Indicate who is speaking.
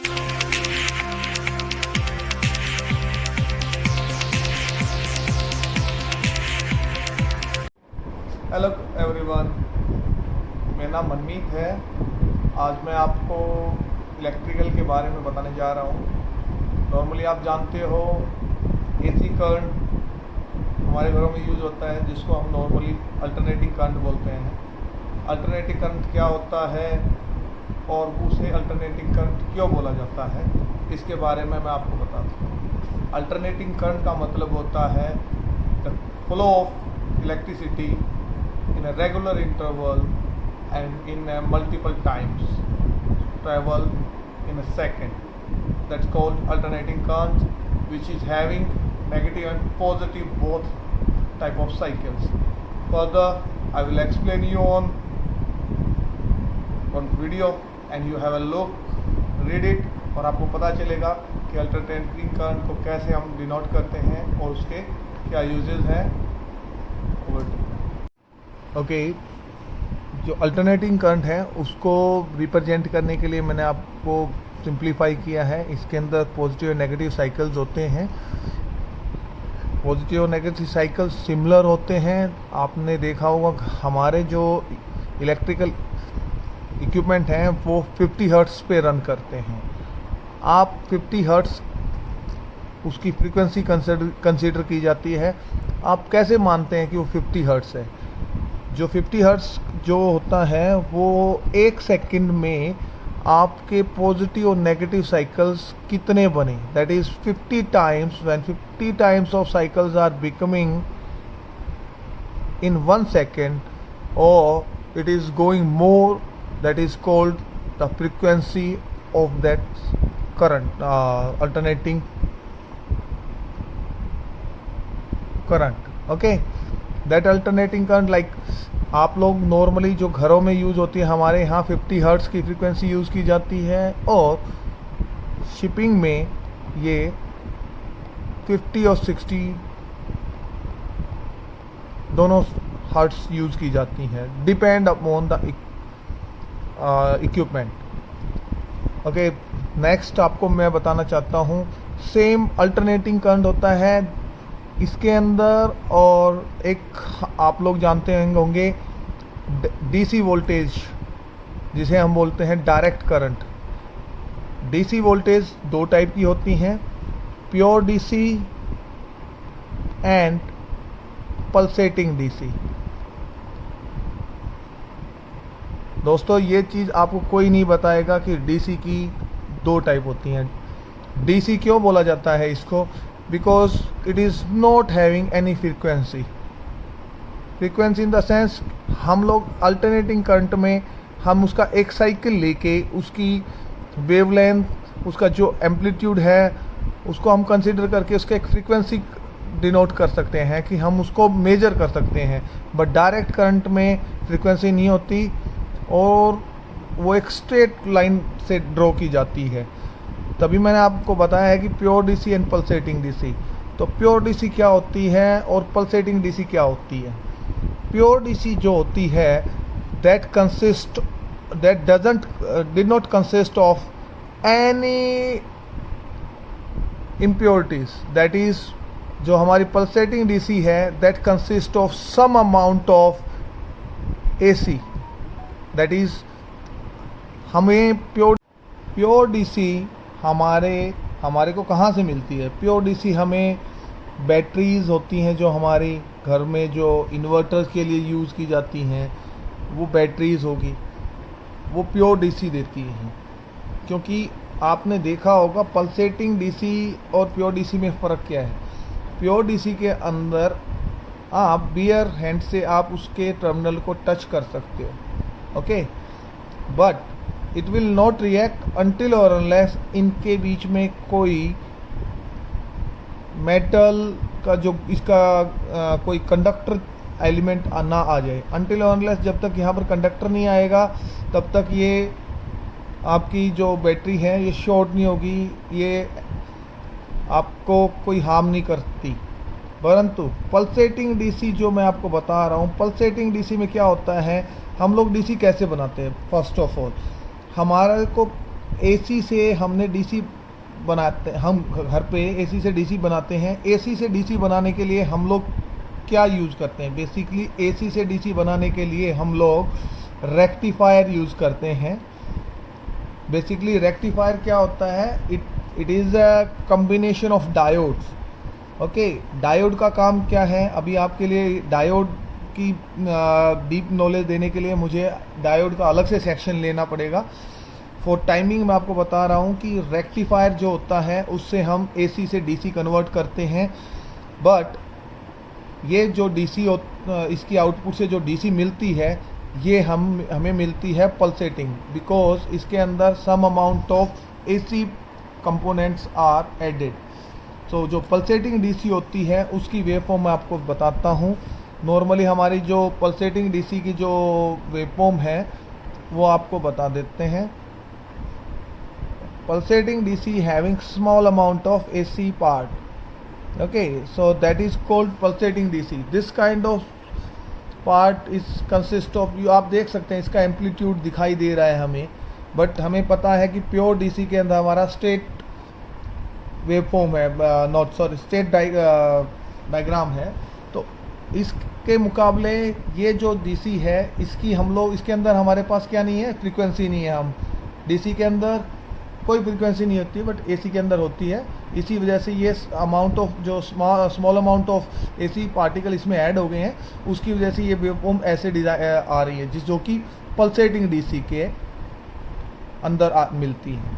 Speaker 1: Hello everyone, मेरा नाम मनमीत है। आज मैं आपको इलेक्ट्रिकल के बारे में बताने जा रहा हूँ। नॉर्मली आप जानते हो एसी करंट हमारे घरों में यूज़ होता है, जिसको हम नॉर्मली अल्टरनेटिंग करंट बोलते हैं। अल्टरनेटिंग करंट क्या होता है और उसे अल्टरनेटिंग करंट क्यों बोला जाता है, इसके बारे में मैं आपको बताता हूँ। अल्टरनेटिंग करंट का मतलब होता है the flow of electricity in a regular interval and in multiple times travel in a second. That's called alternating current, which is having negative and positive both type of cycles. Further, I will explain you on video and you have a look, read it, और आपको पता चलेगा कि alternating current को कैसे हम denote करते हैं और उसके क्या यूजेस हैं। ओके, जो अल्टरनेटिंग करंट है उसको रिप्रेजेंट करने के लिए मैंने आपको सिंप्लीफाई किया है। इसके अंदर पॉजिटिव और नेगेटिव साइकिल्स होते हैं। पॉजिटिव और नेगेटिव साइकिल्स सिमिलर होते हैं। आपने देखा होगा हमारे जो इलेक्ट्रिकल इक्विपमेंट हैं वो 50 हर्ट्ज़ पे रन करते हैं। आप 50 हर्ट्ज़ उसकी फ्रीक्वेंसी कंसीडर की जाती है। आप कैसे मानते हैं कि वो 50 हर्ट्ज़ है? जो 50 हर्ट्ज़ जो होता है वो 1 सेकंड में आपके पॉजिटिव और नेगेटिव साइकिल्स कितने बने, that is 50 times. When 50 times of cycles are becoming in 1 second और it is going more, that is called the frequency of that current, alternating current. Okay, that alternating current, like आप लोग normally जो घरों में use होती है, हमारे यहाँ 50 हर्ट्ज़ की फ्रीक्वेंसी यूज़ की जाती है और शिपिंग में ये 50 और 60 दोनों हर्ट्ज़ यूज़ की जाती हैं, depend upon the equipment. Okay, next आपको मैं बताना चाहता हूँ, सेम अल्टरनेटिंग करंट होता है इसके अंदर, और एक आप लोग जानते होंगे डीसी वोल्टेज, जिसे हम बोलते हैं direct current. DC voltage 2 type की होती हैं, pure DC and pulsating DC. दोस्तों, ये चीज़ आपको कोई नहीं बताएगा कि डीसी की 2 टाइप होती हैं। डीसी क्यों बोला जाता है इसको? Because it is not having any frequency in the sense, हम लोग अल्टरनेटिंग करंट में हम उसका एक साइकिल लेके उसकी वेवलेंथ, उसका जो एम्पलीट्यूड है उसको हम कंसीडर करके उसका एक फ्रीक्वेंसी डिनोट कर सकते हैं कि हम उसको मेजर कर सकते हैं। बट डायरेक्ट करंट में फ्रीक्वेंसी नहीं होती और वो एक स्ट्रेट लाइन से ड्रॉ की जाती है। तभी मैंने आपको बताया है कि pure DC and pulsating DC. तो प्योर डीसी क्या होती है और पल्सेटिंग डीसी क्या होती है? प्योर डीसी जो होती है that did not consist of any impurities, that is जो हमारी पल्सेटिंग डीसी है that consist of some amount of AC, that is हमें प्योर डीसी हमारे को कहाँ से मिलती है? प्योर डीसी हमें बैटरीज होती हैं जो हमारी घर में जो इन्वर्टर्स के लिए यूज़ की जाती हैं, वो बैटरीज होगी, वो प्योर डीसी देती हैं। क्योंकि आपने देखा होगा पल्सेटिंग डीसी और प्योर डीसी में फ़र्क क्या है। प्योर डीसी के अंदर आप बियर हैंड से आप उसके टर्मिनल को टच कर सकते हो, okay, but it will not react until और अनलेस इनके बीच में कोई मेटल का जो इसका कोई कंडक्टर एलिमेंट ना आ जाए। अनटिल और अनलेस जब तक यहाँ पर कंडक्टर नहीं आएगा तब तक ये आपकी जो बैटरी है ये शॉर्ट नहीं होगी, ये आपको कोई हार्म नहीं करती। परंतु पल्सेटिंग डीसी जो मैं आपको बता रहा हूँ, पल्सेटिंग डीसी में क्या होता है, हम लोग डीसी कैसे बनाते हैं? फर्स्ट ऑफ ऑल हमारे को एसी से हमने डीसी बनाते, हम घर पे एसी से डीसी बनाते हैं। एसी से डीसी बनाने के लिए हम लोग क्या यूज़ करते हैं? बेसिकली एसी से डीसी बनाने के लिए हम लोग रेक्टिफायर यूज़ करते हैं। बेसिकली रेक्टिफायर क्या होता है? It is a combination of diodes. Okay, diode का काम क्या है? अभी आपके लिए डायोड की डीप नॉलेज देने के लिए मुझे डायोड का अलग से सेक्शन लेना पड़ेगा। फॉर टाइमिंग मैं आपको बता रहा हूँ कि रेक्टिफायर जो होता है उससे हम एसी से डीसी कन्वर्ट करते हैं। बट ये जो डीसी इसकी आउटपुट से जो डीसी मिलती है ये हमें मिलती है पल्सेटिंग, बिकॉज इसके अंदर some amount of AC components are added. So जो पल्सेटिंग डीसी होती है उसकी वेवफॉर्म मैं आपको बताता हूँ। नॉर्मली हमारी जो पल्सेटिंग डीसी की जो वेवफॉर्म है वो आपको बता देते हैं। Pulsating DC having small amount of AC part. Okay, so that is called pulsating DC. This kind of part is consist of, आप देख सकते हैं इसका एम्पलीट्यूड दिखाई दे रहा है हमें, बट हमें पता है कि प्योर डीसी के अंदर हमारा स्टेट वेवफॉर्म है, नॉट सॉरी स्टेट डायग्राम है। तो इसके मुकाबले ये जो डीसी है इसकी हम लोग, इसके अंदर हमारे पास क्या नहीं है? फ्रीक्वेंसी नहीं है। हम डीसी के अंदर कोई फ्रीक्वेंसी नहीं होती है, बट एसी के अंदर होती है। इसी वजह से ये अमाउंट ऑफ जो small amount of AC particle इसमें ऐड हो गए हैं, उसकी वजह से ये वेवफॉर्म ऐसे डिजाइन आ रही है जो कि पल्सेटिंग डीसी के अंदर मिलती है।